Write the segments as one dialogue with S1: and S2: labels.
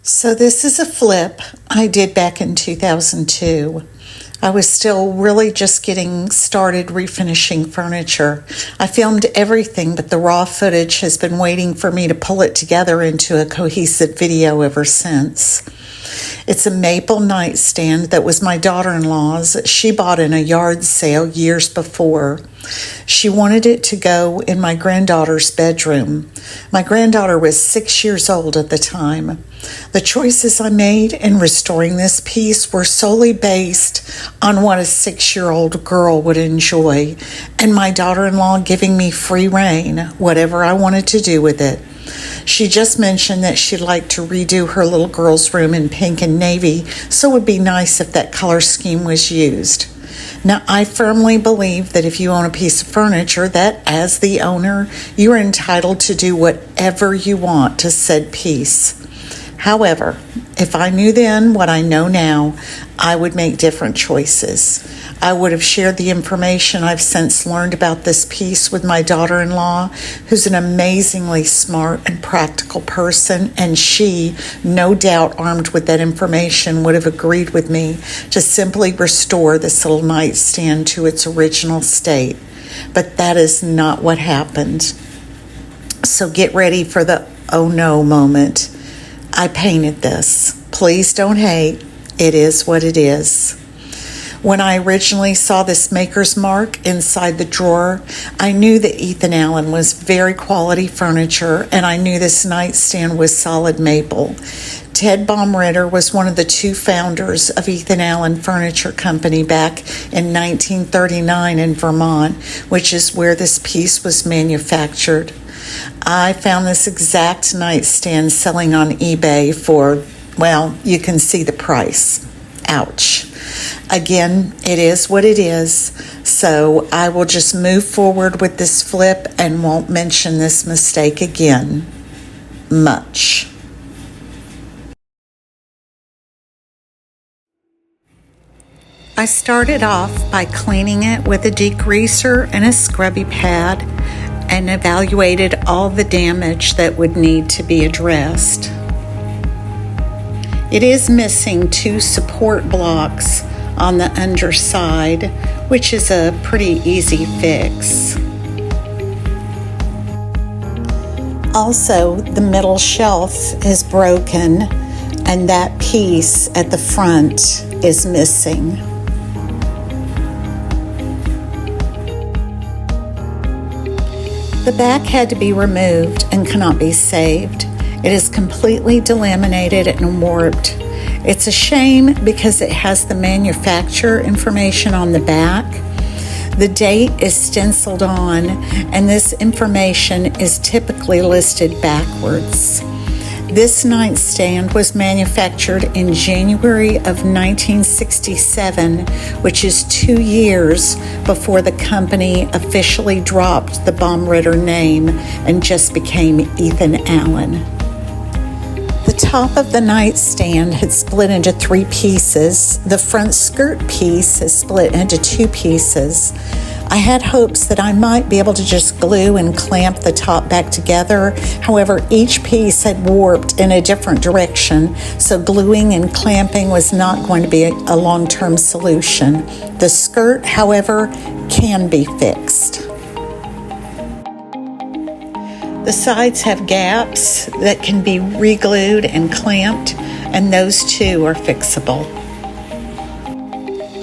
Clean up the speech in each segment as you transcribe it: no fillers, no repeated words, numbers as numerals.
S1: So this is a flip I did back in 2002. I was still really just getting started refinishing furniture. I filmed everything, but the raw footage has been waiting for me to pull it together into a cohesive video ever since. It's a maple nightstand that was my daughter-in-law's. She bought in a yard sale years before. She wanted it to go in my granddaughter's bedroom. My granddaughter was 6 years old at the time. The choices I made in restoring this piece were solely based on what a 6-year-old girl would enjoy, and my daughter-in-law giving me free rein, whatever I wanted to do with it. She just mentioned that she'd like to redo her little girl's room in pink and navy, so it would be nice if that color scheme was used. Now, I firmly believe that if you own a piece of furniture, that as the owner, you are entitled to do whatever you want to said piece. However, if I knew then what I know now, I would make different choices. I would have shared the information I've since learned about this piece with my daughter-in-law, who's an amazingly smart and practical person, and she, no doubt armed with that information, would have agreed with me to simply restore this little nightstand to its original state. But that is not what happened. So get ready for the oh no moment. I painted this. Please don't hate. It is what it is. When I originally saw this maker's mark inside the drawer, I knew that Ethan Allen was very quality furniture, and I knew this nightstand was solid maple. Ted Baumritter was one of the two founders of Ethan Allen Furniture Company back in 1939 in Vermont, which is where this piece was manufactured. I found this exact nightstand selling on eBay for, well, you can see the price. Ouch. Again, it is what it is, so I will just move forward with this flip and won't mention this mistake again. Much. I started off by cleaning it with a degreaser and a scrubby pad and evaluated all the damage that would need to be addressed. It is missing 2 support blocks on the underside, which is a pretty easy fix. Also, the middle shelf is broken, and that piece at the front is missing. The back had to be removed and cannot be saved. It is completely delaminated and warped. It's a shame because it has the manufacturer information on the back. The date is stenciled on, and this information is typically listed backwards. This nightstand was manufactured in January of 1967, which is 2 years before the company officially dropped the Baumritter name and just became Ethan Allen. The top of the nightstand had split into 3 pieces. The front skirt piece is split into 2 pieces. I had hopes that I might be able to just glue and clamp the top back together. However, each piece had warped in a different direction, so gluing and clamping was not going to be a long-term solution. The skirt, however, can be fixed. The sides have gaps that can be re-glued and clamped, and those too are fixable.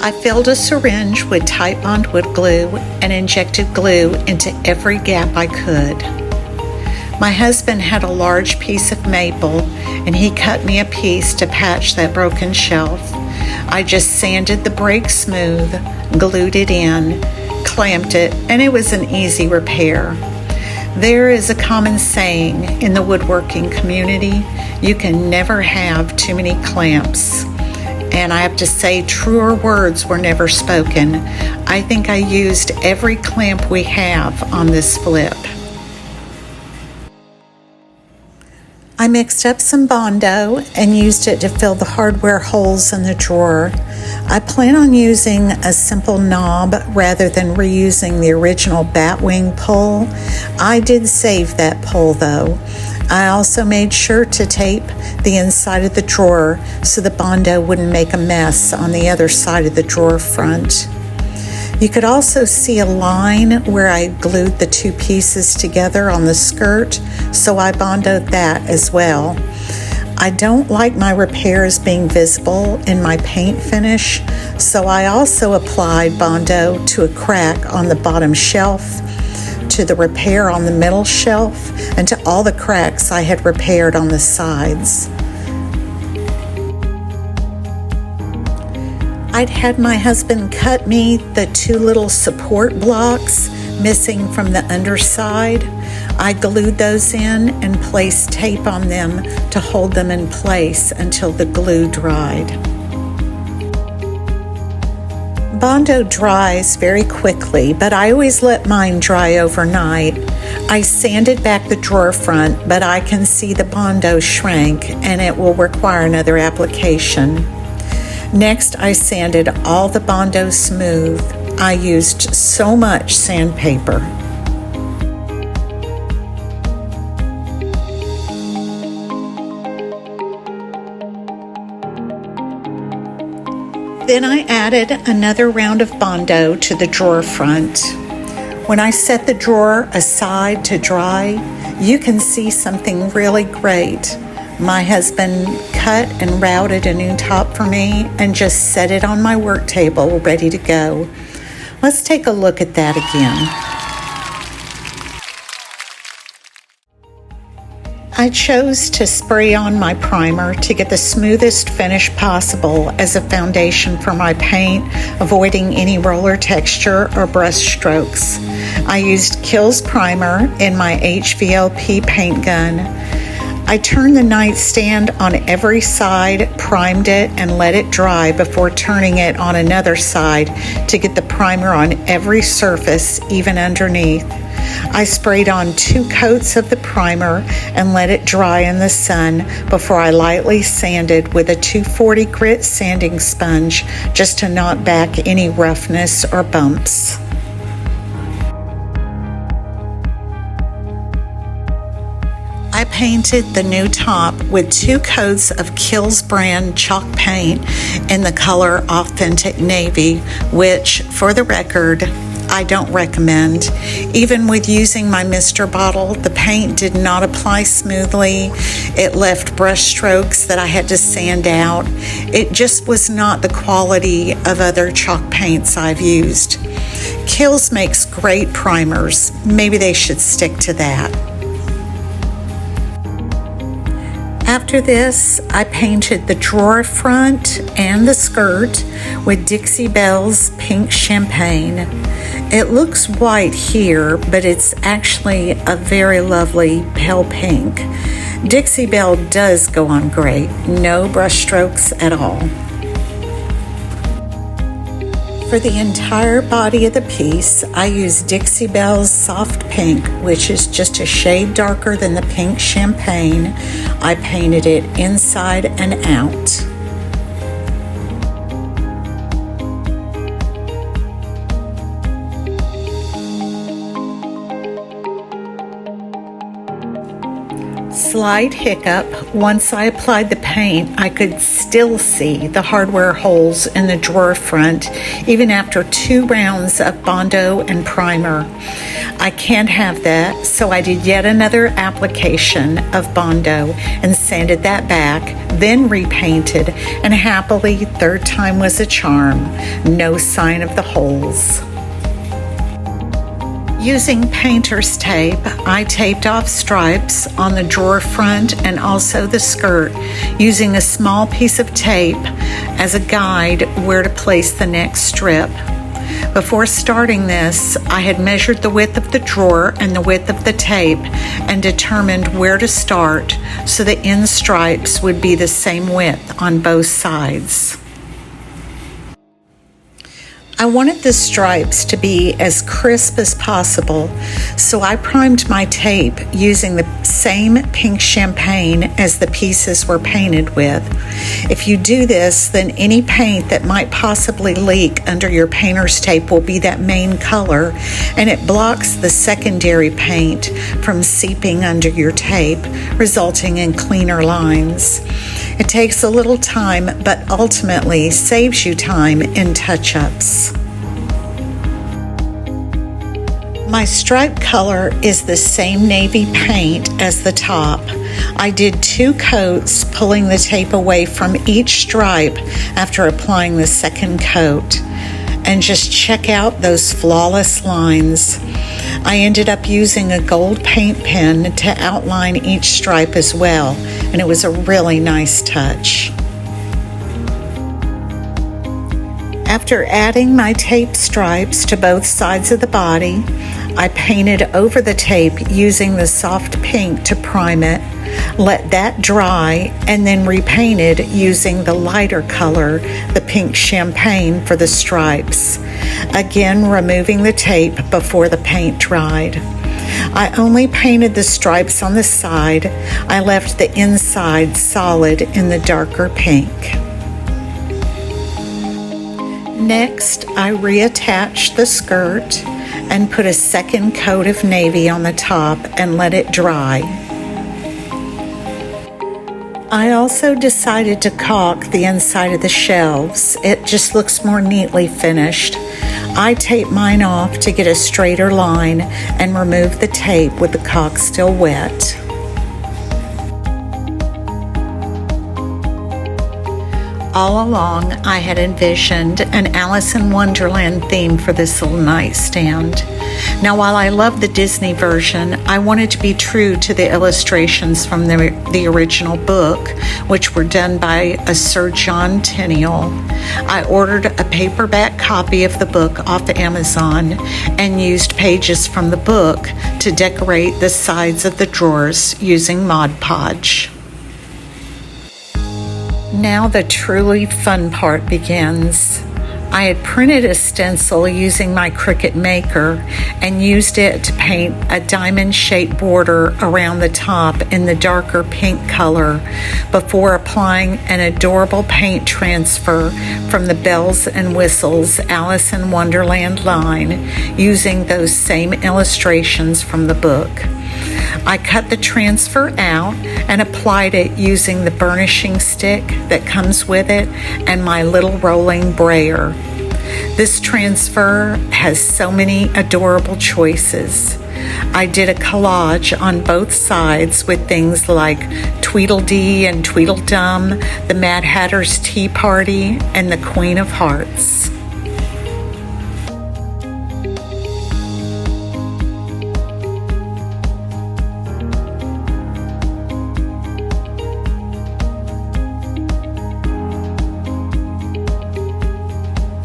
S1: I filled a syringe with Titebond wood glue and injected glue into every gap I could. My husband had a large piece of maple, and he cut me a piece to patch that broken shelf. I just sanded the break smooth, glued it in, clamped it, and it was an easy repair. There is a common saying in the woodworking community, you can never have too many clamps. And I have to say, truer words were never spoken. I think I used every clamp we have on this flip. I mixed up some Bondo and used it to fill the hardware holes in the drawer. I plan on using a simple knob rather than reusing the original batwing pole. I did save that pole though. I also made sure to tape the inside of the drawer so the Bondo wouldn't make a mess on the other side of the drawer front. You could also see a line where I glued the two pieces together on the skirt, so I Bondoed that as well. I don't like my repairs being visible in my paint finish, so I also applied Bondo to a crack on the bottom shelf, to the repair on the middle shelf, and to all the cracks I had repaired on the sides. I'd had my husband cut me the two little support blocks missing from the underside. I glued those in and placed tape on them to hold them in place until the glue dried. Bondo dries very quickly, but I always let mine dry overnight. I sanded back the drawer front, but I can see the Bondo shrank and it will require another application. Next, I sanded all the Bondo smooth. I used so much sandpaper. Then I added another round of Bondo to the drawer front. When I set the drawer aside to dry, you can see something really great. My husband cut and routed a new top for me and just set it on my work table ready to go. Let's take a look at that again. I chose to spray on my primer to get the smoothest finish possible as a foundation for my paint, avoiding any roller texture or brush strokes. I used Kills primer in my HVLP paint gun. I turned the nightstand on every side, primed it, and let it dry before turning it on another side to get the primer on every surface, even underneath. I sprayed on 2 coats of the primer and let it dry in the sun before I lightly sanded with a 240 grit sanding sponge just to knock back any roughness or bumps. I painted the new top with 2 coats of Kills brand chalk paint in the color Authentic Navy, which, for the record, I don't recommend. Even with using my Mister bottle, the paint did not apply smoothly. It left brush strokes that I had to sand out. It just was not the quality of other chalk paints I've used. Kills makes great primers. Maybe they should stick to that. After this, I painted the drawer front and the skirt with Dixie Belle's Pink Champagne. It looks white here, but it's actually a very lovely pale pink. Dixie Belle does go on great, no brush strokes at all. For the entire body of the piece, I used Dixie Belle's Soft Pink, which is just a shade darker than the Pink Champagne. I painted it inside and out. Slight hiccup. Once I applied the paint, I could still see the hardware holes in the drawer front, even after 2 rounds of Bondo and primer. I can't have that, so I did yet another application of Bondo and sanded that back, then repainted, and happily, 3rd time was a charm. No sign of the holes. Using painter's tape, I taped off stripes on the drawer front and also the skirt, using a small piece of tape as a guide where to place the next strip. Before starting this, I had measured the width of the drawer and the width of the tape and determined where to start so the end stripes would be the same width on both sides. I wanted the stripes to be as crisp as possible, so I primed my tape using the same pink champagne as the pieces were painted with. If you do this, then any paint that might possibly leak under your painter's tape will be that main color, and it blocks the secondary paint from seeping under your tape, resulting in cleaner lines. It takes a little time, but ultimately saves you time in touch-ups. My stripe color is the same navy paint as the top. I did 2 coats, pulling the tape away from each stripe after applying the second coat. And just check out those flawless lines. I ended up using a gold paint pen to outline each stripe as well, and it was a really nice touch. After adding my tape stripes to both sides of the body, I painted over the tape using the soft pink to prime it, let that dry, and then repainted using the lighter color, the pink champagne, for the stripes, again removing the tape before the paint dried. I only painted the stripes on the side. I left the inside solid in the darker pink. Next, I reattached the skirt and put a second coat of navy on the top and let it dry. I also decided to caulk the inside of the shelves. It just looks more neatly finished. I taped mine off to get a straighter line and removed the tape with the caulk still wet. All along, I had envisioned an Alice in Wonderland theme for this little nightstand. Now, while I love the Disney version, I wanted to be true to the illustrations from the original book, which were done by a Sir John Tenniel. I ordered a paperback copy of the book off Amazon and used pages from the book to decorate the sides of the drawers using Mod Podge. Now the truly fun part begins. I had printed a stencil using my Cricut Maker and used it to paint a diamond-shaped border around the top in the darker pink color before applying an adorable paint transfer from the Bells and Whistles Alice in Wonderland line using those same illustrations from the book. I cut the transfer out and applied it using the burnishing stick that comes with it and my little rolling brayer. This transfer has so many adorable choices. I did a collage on both sides with things like Tweedledee and Tweedledum, the Mad Hatter's Tea Party, and the Queen of Hearts.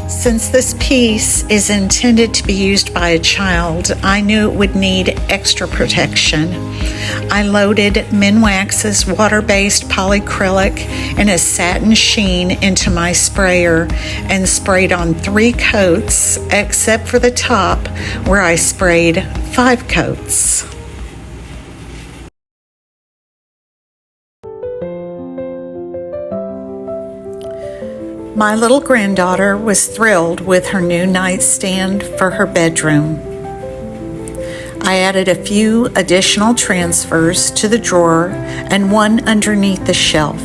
S1: Since this piece is intended to be used by a child, I knew it would need extra protection. I loaded Minwax's water-based polyacrylic in a satin sheen into my sprayer and sprayed on 3 coats, except for the top where I sprayed 5 coats. My little granddaughter was thrilled with her new nightstand for her bedroom. I added a few additional transfers to the drawer and one underneath the shelf,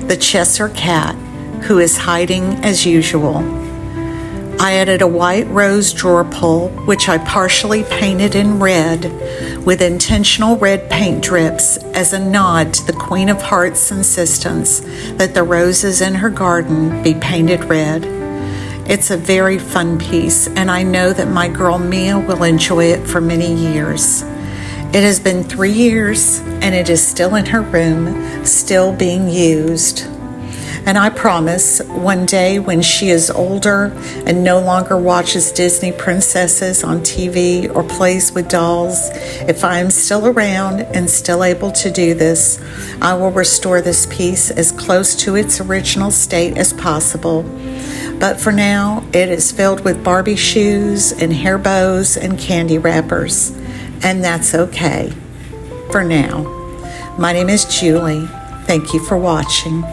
S1: the Cheshire Cat, who is hiding as usual. I added a white rose drawer pull, which I partially painted in red with intentional red paint drips as a nod to the Queen of Hearts' insistence that the roses in her garden be painted red. It's a very fun piece, and I know that my girl Mia will enjoy it for many years. It has been 3 years, and it is still in her room, still being used. And I promise one day when she is older and no longer watches Disney princesses on TV or plays with dolls, if I am still around and still able to do this, I will restore this piece as close to its original state as possible. But for now, it is filled with Barbie shoes and hair bows and candy wrappers. And that's okay. For now. My name is Julie. Thank you for watching.